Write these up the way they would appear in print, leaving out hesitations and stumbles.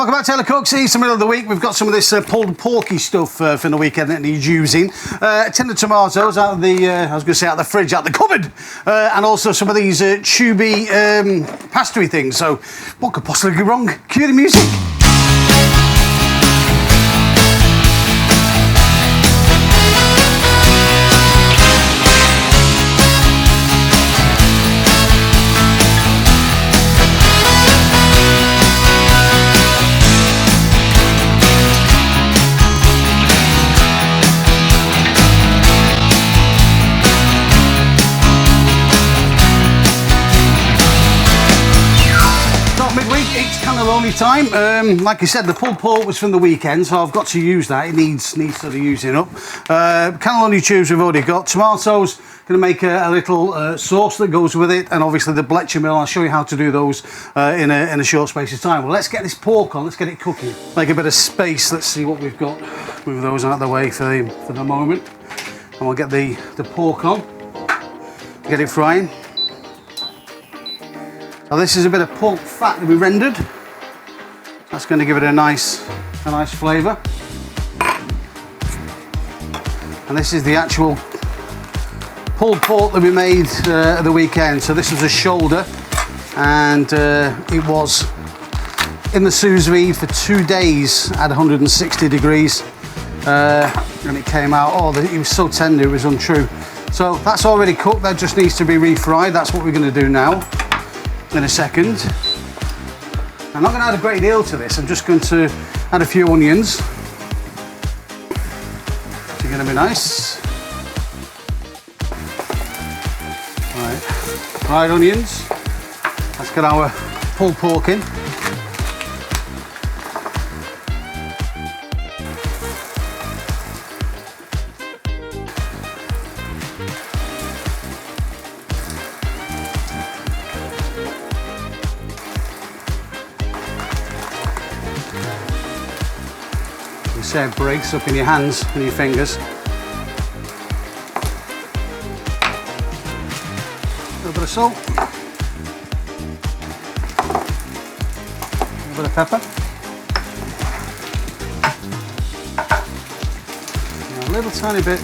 Welcome back to Taylor Cooks. It's the middle of the week. We've got some of this pulled porky stuff for the weekend that needs using. A tin of tomatoes out of the, I was going to say out of the fridge, out of the cupboard. And also some of these tubey pastry things. So what could possibly go wrong? Cue the music. Cannelloni time. Like I said, the pulled pork was from the weekend, so I've got to use that. It needs sort of using up. Cannelloni tubes we've already got. Tomatoes, going to make a little sauce that goes with it, and obviously the béchamel. I'll show you how to do those in a short space of time. Well, let's get this pork on. Let's get it cooking. Make a bit of space. Let's see what we've got. Move those out of the way for the moment, and we'll get the pork on. Get it frying. So this is a bit of pork fat that we rendered. That's going to give it a nice flavour. And this is the actual pulled pork that we made at the weekend. So this was a shoulder, and it was in the sous vide for 2 days at 160 degrees. And it came out, it was so tender, it was untrue. So that's already cooked, that just needs to be refried. That's what we're going to do now. In a second. I'm not going to add a great deal to this, I'm just going to add a few onions. It's going to be nice. Right, fried onions. Let's get our pulled pork in. So it breaks up in your hands and your fingers. A little bit of salt, a little bit of pepper, and a little tiny bit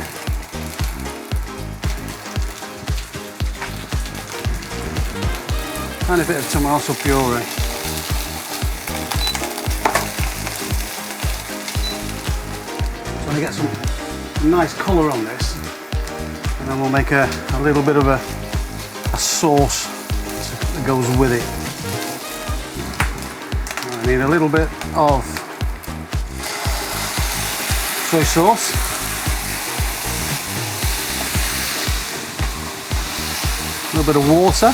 of tomato puree. To get some nice colour on this, and then we'll make a little bit of a sauce that goes with it. I need a little bit of soy sauce, a little bit of water,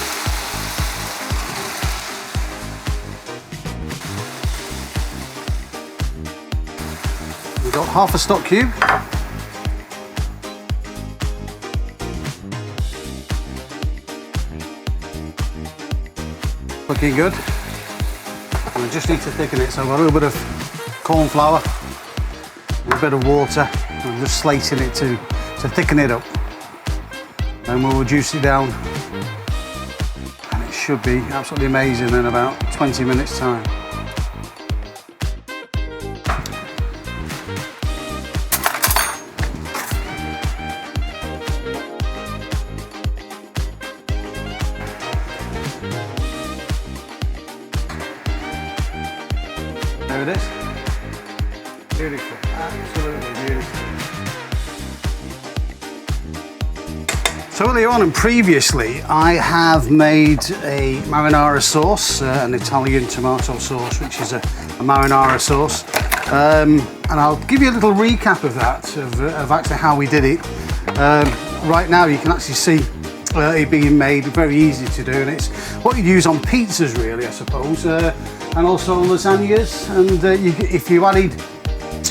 got half a stock cube, looking good. And I just need to thicken it, so I've got a little bit of corn flour, a bit of water, and I'm just slating it to thicken it up. And we'll reduce it down, and it should be absolutely amazing in about 20 minutes time. There it is. Beautiful. Absolutely beautiful. So earlier on and previously, I have made a marinara sauce, an Italian tomato sauce, which is a marinara sauce. And I'll give you a little recap of that, of actually how we did it. Right now you can actually see it being made, very easy to do, and it's what you use on pizzas really, I suppose. And also lasagnas, and if you added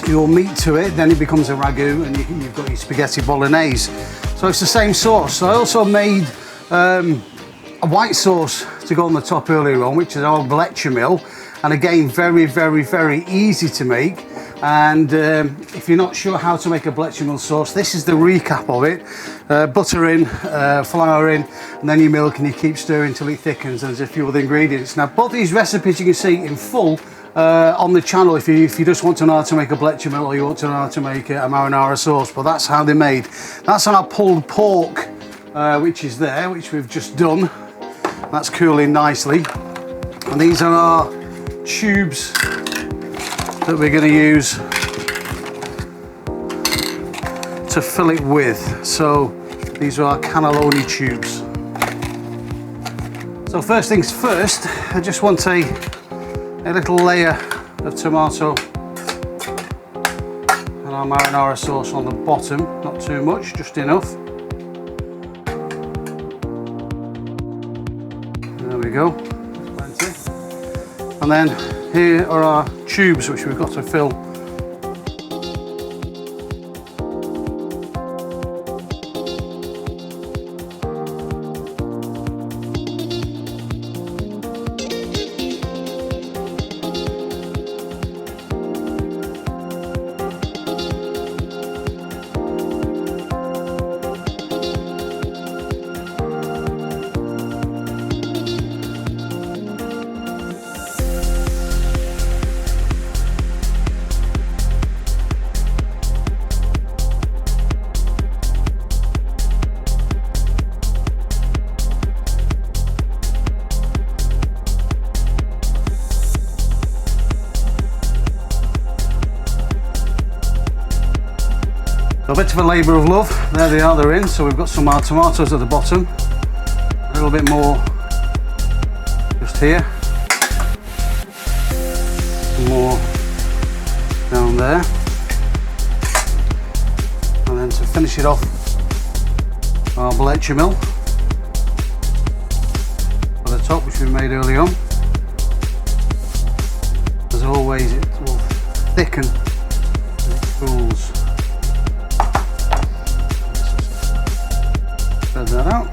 your meat to it, then it becomes a ragu, and you've got your spaghetti bolognese. So it's the same sauce. So I also made a white sauce to go on the top earlier on, which is our béchamel, and again very, very, very easy to make. And if you're not sure how to make a béchamel sauce, this is the recap of it. Butter in, flour in, and then your milk, and you keep stirring until it thickens. There's a few other ingredients. Now both these recipes you can see in full on the channel if you just want to know how to make a béchamel or you want to know how to make a marinara sauce, but that's how they're made. That's our pulled pork, which is there, which we've just done. That's cooling nicely. And these are our tubes that we're going to use to fill it with. So these are our cannelloni tubes. So first things first, I just want a little layer of tomato and our marinara sauce on the bottom, not too much, just enough. There we go, plenty. And then here are our tubes which we've got to fill. A bit of a labour of love. There they are, they're in. So we've got some of our tomatoes at the bottom, a little bit more just here, more down there, and then to finish it off, our béchamel for the top, which we made early on. As always, it will thicken as it cools. Spread that out.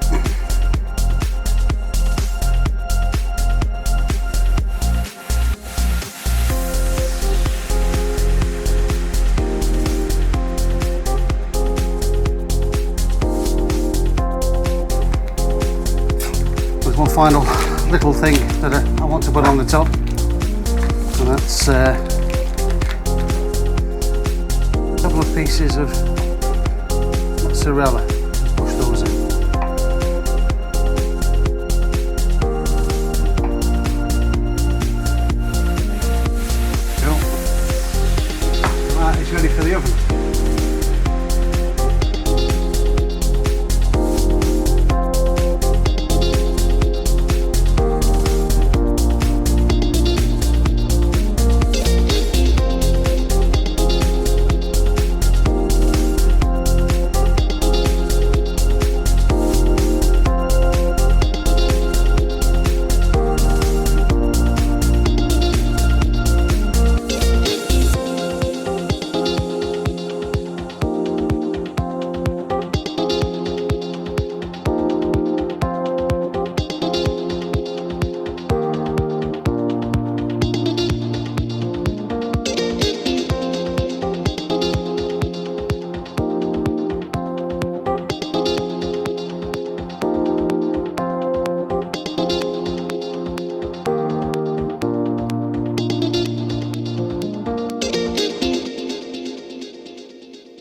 There's one final little thing that I want to put on the top, and that's a couple of pieces of mozzarella.